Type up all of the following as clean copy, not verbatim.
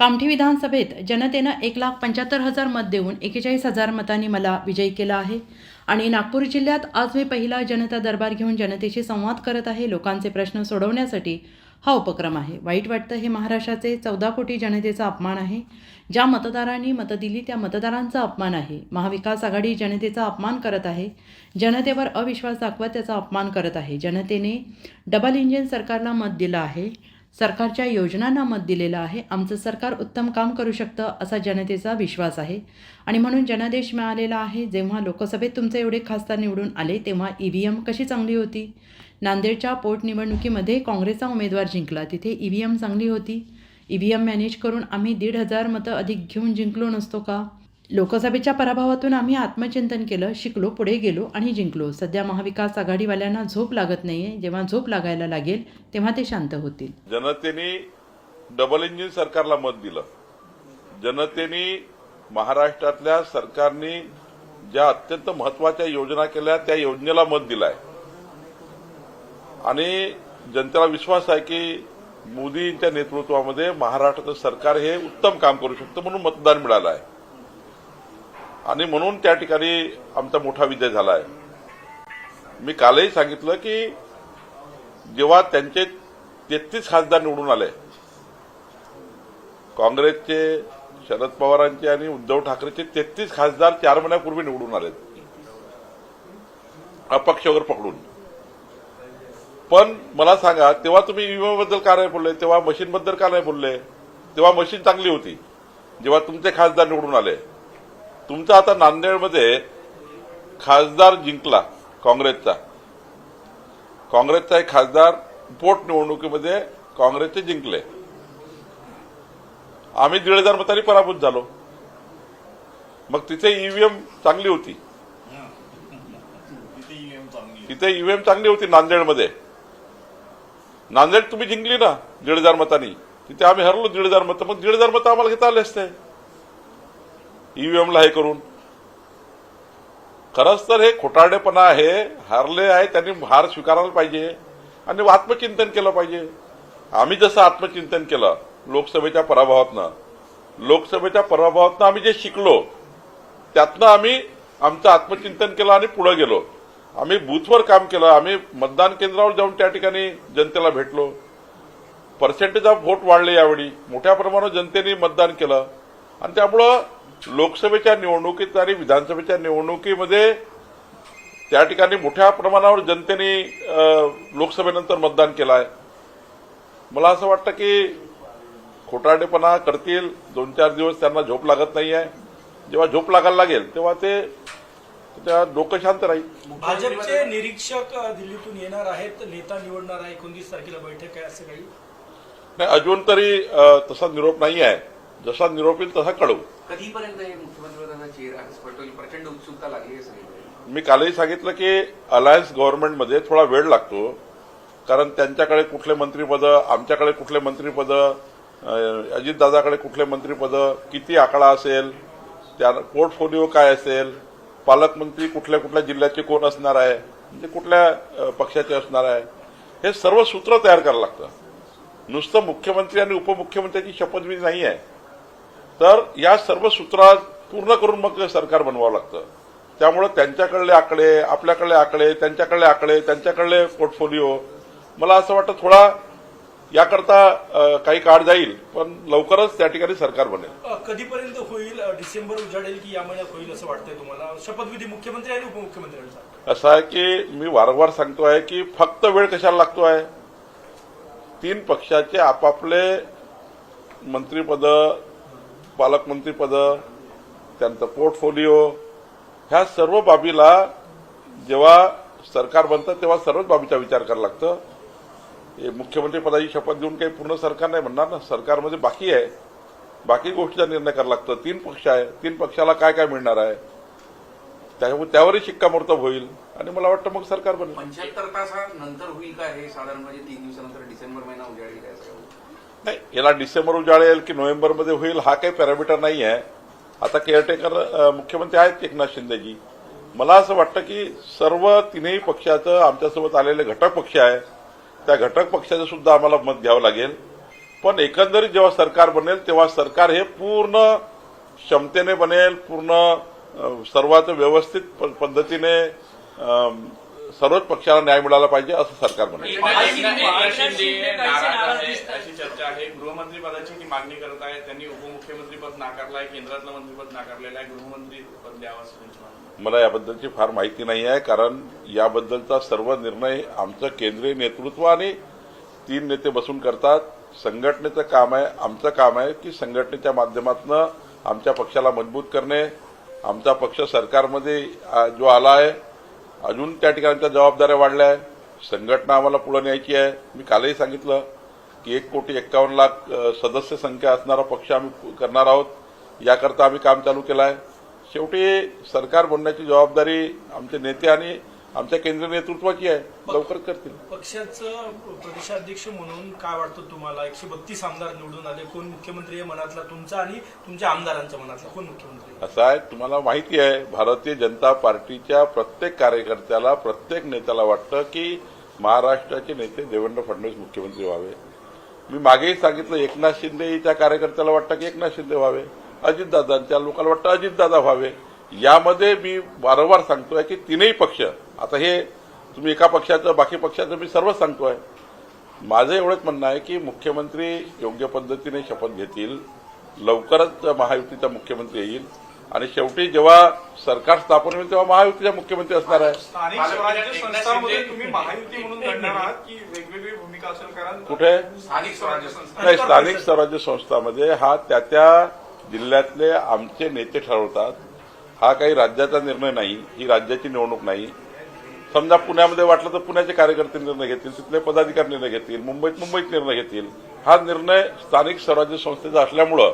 कामठी विधानसभेत जनतेनं 1,75,000 मत देऊन 41,000 मतांनी मला विजयी केला आहे आणि नागपूर जिल्ह्यात आज मी पहिला जनता दरबार घेऊन जनतेशी संवाद करत आहे. लोकांचे प्रश्न सोडवण्यासाठी हा उपक्रम आहे. वाईट वाटतं हे महाराष्ट्राचे 14 कोटी जनतेचा अपमान आहे. ज्या मतदारांनी मतं दिली त्या मतदारांचा अपमान आहे. महाविकास आघाडी जनतेचा अपमान करत आहे. जनतेवर अविश्वास दाखवत त्याचा अपमान करत आहे. जनतेने डबल इंजिन सरकारला मत दिलं आहे. सरकारच्या योजनांना मत दिलेलं आहे. आमचं सरकार उत्तम काम करू शकतं असा जनतेचा विश्वास आहे आणि म्हणून जनादेश मिळालेला आहे. जेव्हा लोकसभेत तुमचे एवढे खासदार निवडून आले तेव्हा EVM कशी चांगली होती. नांदेडच्या पोटनिवडणुकीमध्ये काँग्रेसचा उमेदवार जिंकला. तिथे EVM चांगली होती. EVM मॅनेज करून आम्ही 1,500 मतं अधिक घेऊन जिंकलो नसतो का. लोकसभेच्या पराभवातून आम्ही आत्मचिंतन केलं, शिकलो, पुढे गेलो आणि जिंकलो. सध्या महाविकास आघाडीवाल्यांना झोप लागत नाहीये. जेव्हा झोप लागायला लागेल तेव्हा ते शांत होतील. जनतेने डबल इंजिन सरकारला मत दिलं. जनतेने महाराष्ट्रातल्या सरकारने ज्या अत्यंत महत्वाच्या योजना केल्या त्या योजनेला मत दिलंय आणि जनतेला विश्वास आहे की मोदींच्या नेतृत्वामध्ये महाराष्ट्राचं सरकार हे उत्तम काम करू शकतं म्हणून मतदान मिळालं आहे आणि म्हणून त्या ठिकाणी आमचा मोठा विजय झाला आहे. मी कालही सांगितलं की जेव्हा त्यांचे 33 खासदार निवडून आले, काँग्रेसचे, शरद पवारांचे आणि उद्धव ठाकरेचे 33 खासदार 4 महिन्यापूर्वी निवडून आले अपक्षावर पकडून. पण मला सांगा तेव्हा तुम्ही EVM बद्दल का नाही बोलले, तेव्हा मशीन बद्दल का नाही बोलले. तेव्हा मशीन चांगली होती जेव्हा तुमचे खासदार निवडून आले. तुमचा आता नांदेडमध्ये खासदार जिंकला काँग्रेसचा एक खासदार पोटनिवडणुकीमध्ये काँग्रेसचे जिंकले. आम्ही 1,500 मतांनी पराभूत झालो. मग तिथे EVM चांगली होती. तिथे EVM चांगली होती नांदेडमध्ये. नांदेड तुम्ही जिंकली ना 1,500 मतांनी. तिथे आम्ही हरलो 1,500 मतं. मग 1,500 मतं आम्हाला घेता आले असते EVMला हे करून. खरंच तर हे खोटारडेपणा आहे. हारले आहे त्यांनी हार स्वीकारायला पाहिजे आणि आत्मचिंतन केलं पाहिजे. आम्ही जसं आत्मचिंतन केलं लोकसभेच्या पराभवातनं आम्ही जे शिकलो त्यातनं आम्ही आमचं आत्मचिंतन केलं आणि पुढे गेलो. आम्ही बूथवर काम केलं. आम्ही मतदान केंद्रावर जाऊन त्या ठिकाणी जनतेला भेटलो. पर्सेंटेज ऑफ व्होट वाढले. यावेळी मोठ्या प्रमाणावर जनतेने मतदान केलं आणि त्यामुळं लोकसभेच्या निवडणुकीत आणि विधानसभेच्या निवडणुकीमध्ये त्या ठिकाणी मोठ्या प्रमाणावर जनतेने लोकसभेनंतर मतदान केलं आहे. मला असं वाटतं की खोटारडेपणा करतील. 2-4 दिवस त्यांना झोप लागत नाही आहे. जेव्हा झोप लागायला लागेल तेव्हा ते त्या डोकं शांत राहील. भाजपचे निरीक्षक दिल्लीतून येणार आहेत, नेता निवडणार आहे, 29 तारखेला बैठक आहे, असं काही नाही. अजून तरी तसा निरोप नाही आहे. जसा निरोप येईल तसा कळवू. कधीपर्यंत हे मुख्यमंत्र्यांना प्रचंड उत्सुकता लागली आहे सगळीकडे. मी कालही सांगितलं की अलायन्स गव्हर्नमेंटमध्ये थोडा वेळ लागतो कारण त्यांच्याकडे कुठले मंत्रीपदं, आमच्याकडे कुठले मंत्रीपदं, अजितदादाकडे कुठले मंत्रीपदं, किती आकडा असेल, त्या पोर्टफोलिओ काय असेल, पालकमंत्री कुठल्या कुठल्या जिल्ह्याचे कोण असणार आहे, म्हणजे कुठल्या पक्षाचे असणार आहे, हे सर्व सूत्र तयार करायला लागतं. नुसतं मुख्यमंत्री आणि उपमुख्यमंत्र्यांची शपथविधी नाही आहे. तर या सर्व सूत्रात पूर्ण करून मग सरकार बनवावं लागतं. त्यामुळे त्यांच्याकडले आकडे, आपल्याकडले आकडे, त्यांच्याकडले पोर्टफोलिओ, मला असं वाटतं थोडा याकरता काही काळ जाईल पण लवकरच त्या ठिकाणी सरकार बनेल. कधीपर्यंत होईल? डिसेंबर उजाडेल की या महिन्यात होईल असं वाटतंय तुम्हाला? शपथविधी मुख्यमंत्री आणि उपमुख्यमंत्र्यांचा असं आहे की मी वारंवार सांगतो आहे की फक्त वेळ कशाला लागतो आहे. 3 पक्षाचे आपापले मंत्रीपद, पालकमंत्रीपद, त्यांचं पोर्टफोलिओ, ह्या सर्व बाबीला जेव्हा सरकार बनतं तेव्हा सर्वच बाबीचा विचार करावा लागतं. हे मुख्यमंत्री पदाची शपथ देऊन काही पूर्ण सरकार नाही म्हणणार ना. सरकारमध्ये बाकी आहे, बाकी गोष्टीचा निर्णय करावा लागतो. 3 पक्ष आहे, 3 पक्षाला काय काय मिळणार आहे त्यावरही शिक्कामोर्तब होईल आणि मला वाटतं मग सरकार बनेल. 75 तासानंतर होईल का हे? साधारण म्हणजे 3 दिवसानंतर डिसेंबर महिना उजाडेल काय? नाही, याला डिसेंबर उजाडेल की नोव्हेंबरमध्ये होईल हा काही पॅरामीटर नाही आहे. आता केअरटेकर मुख्यमंत्री आहेत एकनाथ शिंदेजी. मला असं वाटतं की सर्व 3ही पक्षाचं आमच्यासोबत आलेले घटक पक्ष आहे त्या घटक पक्षाचं सुद्धा आम्हाला मत घ्यावं लागेल पण एकंदरीत जेव्हा सरकार बनेल तेव्हा सरकार हे पूर्ण क्षमतेने बनेल, पूर्ण सर्वात व्यवस्थित पद्धतीने सर्वच पक्षाला न्याय मिळाला पाहिजे असं सरकार बनेल. एकनाथ शिंदे नाराज आहे अशी चर्चा आहे. गृहमंत्री पदाची ती मागणी करत आहे. त्यांनी उपमुख्यमंत्री पद नाकारलं आहे, केंद्रातलं मंत्रीपद नाकारलेलं आहे, गृहमंत्री पद द्यावं असं त्यांची मागणी. मला याबद्दलची फार माहिती नाही आहे, कारण याबद्दलचा सर्व निर्णय आमचं केंद्रीय नेतृत्व आणि 3 नेते बसून करतात. संघटनेचं काम आहे, आमचं काम आहे की संघटनेच्या माध्यमातून आमच्या पक्षाला मजबूत करणे. आमचा पक्ष सरकारमध्ये जो आला आहे अजून त्या ठिकाणच्या जबाबदाऱ्या वाढल्या आहे. संघटना आम्हाला पुढे न्यायची आहे. मी कालही सांगितलं की 1,51,00,000 सदस्य संख्या असणारा पक्ष आम्ही करणार आहोत. याकरता आम्ही काम चालू केलं आहे. शेवटी सरकार बनण्याची जबाबदारी आमचे नेते आणि आमच्या केंद्रीय नेतृत्वाची आहे. लवकरच करतील. पक्षाचं प्रदेशाध्यक्ष म्हणून काय वाटतं तुम्हाला? 132 आमदार निवडून आले. कोण मुख्यमंत्री आहे मनातला तुमचा आणि तुमच्या आमदारांच्या मनातला कोण मुख्यमंत्री? असं आहे, तुम्हाला माहिती आहे भारतीय जनता पार्टीच्या प्रत्येक कार्यकर्त्याला, प्रत्येक नेत्याला वाटतं की महाराष्ट्राचे नेते देवेंद्र फडणवीस मुख्यमंत्री व्हावे. मी मागेही सांगितलं, एकनाथ शिंदेच्या कार्यकर्त्याला वाटतं की एकनाथ शिंदे व्हावे, अजितदादांच्या लोकांना वाटतं अजितदादा व्हावे. यामध्ये मी वारंवार सांगतोय की 3ही पक्ष, आता हे तुम्ही एका पक्षाचं बाकी पक्षाचं मी सर्व सांगतोय. माझं एवढंच म्हणणं आहे की मुख्यमंत्री योग्य पद्धतीने शपथ घेतील, लवकरच महायुतीचा मुख्यमंत्री येईल आणि शेवटी जेव्हा सरकार स्थापन होईल तेव्हा महायुतीचा मुख्यमंत्री असणार आहे. स्थानिक स्वराज्य संस्थांमध्ये तुम्ही महायुती म्हणून लढणार आहात की वेगवेगळी भूमिका असेल? कारण कुठे स्थानिक स्वराज्य संस्था नाही, स्थानिक स्वराज्य संस्थांमध्ये हा त्या जिल्ह्यातले आमचे नेते ठरवतात. हा काही राज्याचा निर्णय नाही, ही राज्याची निवडणूक नाही. समजा पुण्यामध्ये वाटलं तर पुण्याचे कार्यकर्ते निर्णय घेतील, तिथले पदाधिकारी निर्णय घेतील, मुंबईत निर्णय घेतील. हा निर्णय स्थानिक स्वराज्य संस्थेचा असल्यामुळं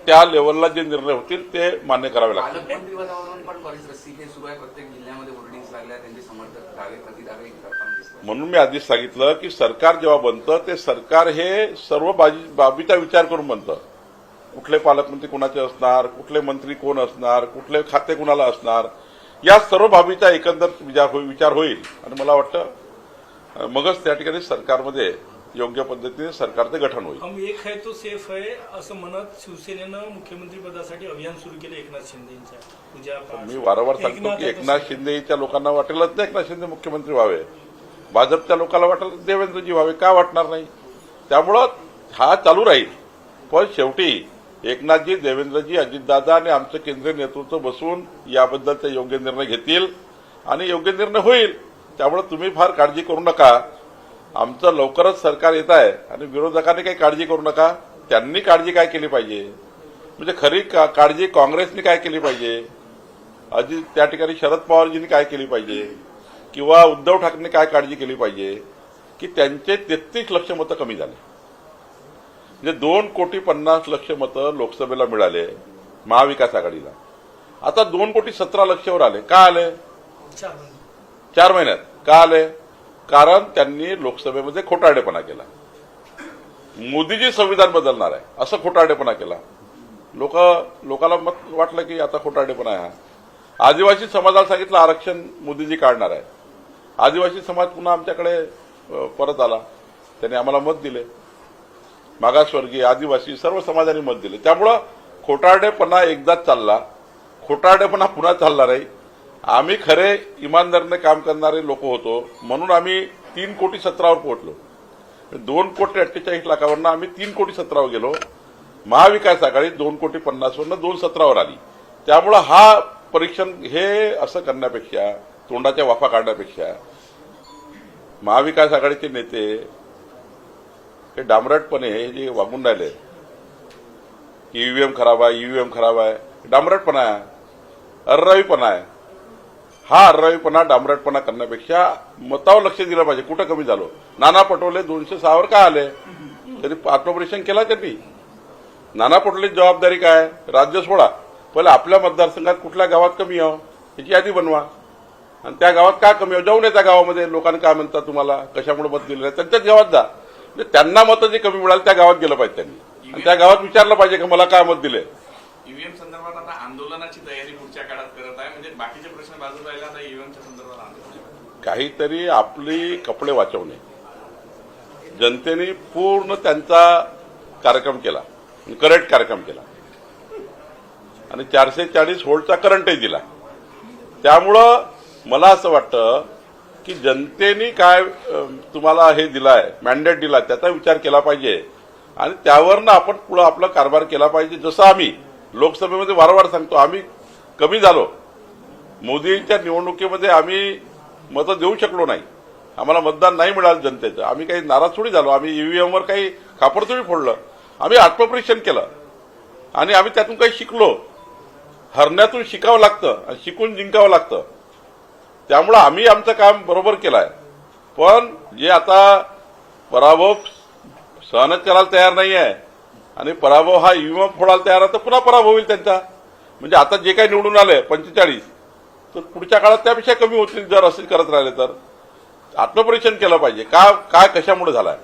त्या लेवलला जे निर्णय होतील ते मान्य करावे लागतील. पालकमंत्री पदावरून पण बरीच रस्सी हे सुरू आहे. प्रत्येक जिल्ह्यामध्ये होर्डिंग्स लागल्या, त्यांचे समर्थक दावे प्रतिदावे करताना दिसतात. म्हणून मी आधीच सांगितलं की सरकार जेव्हा बनतं ते सरकार हे सर्व बाबीचा विचार करून बनतं. कुठले पालकमंत्री कुणाचे असणार, कुठले मंत्री कोण असणार, कुठले खाते कुणाला असणार, या सर्व बाबीचा एकंदर विचार होईल आणि मला वाटतं मगच त्या ठिकाणी सरकारमध्ये योग्य पद्धतीने सरकारचं गठन होईल. हम एक है तो सेफ है असं म्हणत शिवसेनेनं मुख्यमंत्री पदासाठी अभियान सुरू केलं एकनाथ शिंदेच्या. मी वारंवार सांगतो की एकनाथ शिंदेच्या लोकांना वाटेलच नाही एकनाथ शिंदे मुख्यमंत्री व्हावे, भाजपच्या लोकांना वाटेल देवेंद्रजी व्हावे, का वाटणार नाही? त्यामुळं हा चालू राहील. पण शेवटी एकनाथजी, देवेंद्रजी, अजितदादा आणि आमचं केंद्रीय नेतृत्व बसून याबद्दलचे योग्य निर्णय घेतील आणि योग्य निर्णय होईल. त्यामुळे तुम्ही फार काळजी करू नका. आमचं लवकरच सरकार येत आहे आणि विरोधकांनी काही काळजी करू नका. त्यांनी काळजी काय केली पाहिजे, म्हणजे खरी काळजी काँग्रेसने काय केली पाहिजे, त्या ठिकाणी शरद पवारजींनी काय केली पाहिजे किंवा उद्धव ठाकरेंनी काय काळजी केली पाहिजे की त्यांचे 33 लक्ष मतं कमी झाले. म्हणजे 2,50,00,000 मतं लोकसभेला मिळाले महाविकास आघाडीला. आता 2,17,00,000 वर आले. का आले? 4 महिन्यात. का आले? कारण त्यांनी लोकसभेमध्ये खोटारडेपणा केला. मोदीजी संविधान बदलणार आहे असं खोटारडेपणा केला. लोकांना मत वाटलं की आता खोटारडेपणा आहे. आदिवासी समाजाला सांगितलं आरक्षण मोदीजी काढणार आहे. आदिवासी समाज पुन्हा आमच्याकडे परत आला. त्यांनी आम्हाला मत दिले. मागासवर्गीय, आदिवासी सर्व समाजाने मत दिले. त्यामुळं खोटारडेपणा एकदाच चालला, खोटारडेपणा पुन्हा चालणार आहे. आम्ही खरे इमानदारीने काम करणारे लोक होतो म्हणून आम्ही 3,17,00,000 वर पोहोचलो. 2,48,00,000 आम्ही 3,17,00,000 वर गेलो. महाविकास आघाडी 2,50,00,000 वरनं 2,17,00,000 वर आली. त्यामुळं हा परीक्षण हे असं करण्यापेक्षा, तोंडाच्या वाफा काढण्यापेक्षा महाविकास आघाडीचे नेते हे डांबरटपणे हे जे वागून राहिले की ईव्हीएम खराब आहे, ईव्हीएम खराब आहे, डांबरटपणा आहे, अर्रावीपणा आहे. हा अर्रावीपणा, डांबरटपणा करण्यापेक्षा मतावर लक्ष दिलं पाहिजे. कुठं कमी झालो? नाना पटोले 206 वर का आले? तरी आत्मपरीक्षण केला त्यांनी. नाना पटोलेची जबाबदारी काय? राज्य सोडा, पहिले आपल्या मतदारसंघात कुठल्या गावात कमी आहो याची यादी बनवा आणि त्या गावात का कमी आहो जाऊन त्या गावामध्ये लोकांनी काय म्हणतात, तुम्हाला कशामुळे मत दिलेलं आहे त्यांच्याच गावात जा. म्हणजे त्यांना मतं जे कमी मिळाली त्या गावात गेलं पाहिजे त्यांनी आणि त्या गावात विचारलं पाहिजे की मला काय मत दिले. ईव्हीएम संदर्भात आता आंदोलनाची तयारी पुढच्या काळात करत आहे. म्हणजे बाकीचे प्रश्न बाजूला राहिला, आता ईव्हीएमच्या संदर्भात आंदोलन काहीतरी आपली कपडे वाचवणे जनतेने पूर्ण त्यांचा कार्यक्रम केला, करेक्ट कार्यक्रम केला आणि 440 व्होल्टचा करंटही दिला. त्यामुळं मला असं वाटतं की जनतेने काय तुम्हाला हे दिलाय, मॅन्डेट दिला, त्याचा विचार केला पाहिजे आणि त्यावरनं आपण पुढं आपला कारभार केला पाहिजे. जसं आम्ही लोकसभेमध्ये वारंवार सांगतो, आम्ही कमी झालो. मोदींच्या निवडणुकीमध्ये आम्ही मतं देऊ शकलो नाही, आम्हाला मतदान नाही मिळालं जनतेचं. आम्ही काही नाराज थोडी झालो, आम्ही ईव्हीएमवर काही खापर थोडी फोडलं. आम्ही आत्मपरीक्षण केलं आणि आम्ही त्यातून काही शिकलो. हरण्यातून शिकावं लागतं आणि शिकून जिंकावं लागतं. त्यामुळं आम्ही आमचं काम बरोबर केलं आहे. पण जे आता पराभव सहनच करायला तयार नाही आहे आणि पराभव हा ईव्हीएम फोडायला तयार आहे, तर पुन्हा पराभव होईल त्यांचा. म्हणजे आता जे काही निवडून आले 45, तर पुढच्या काळात त्यापेक्षा कमी होतील जर असेच करत राहिले तर. आत्मपरीक्षण केलं पाहिजे, काय कशामुळे झालाय.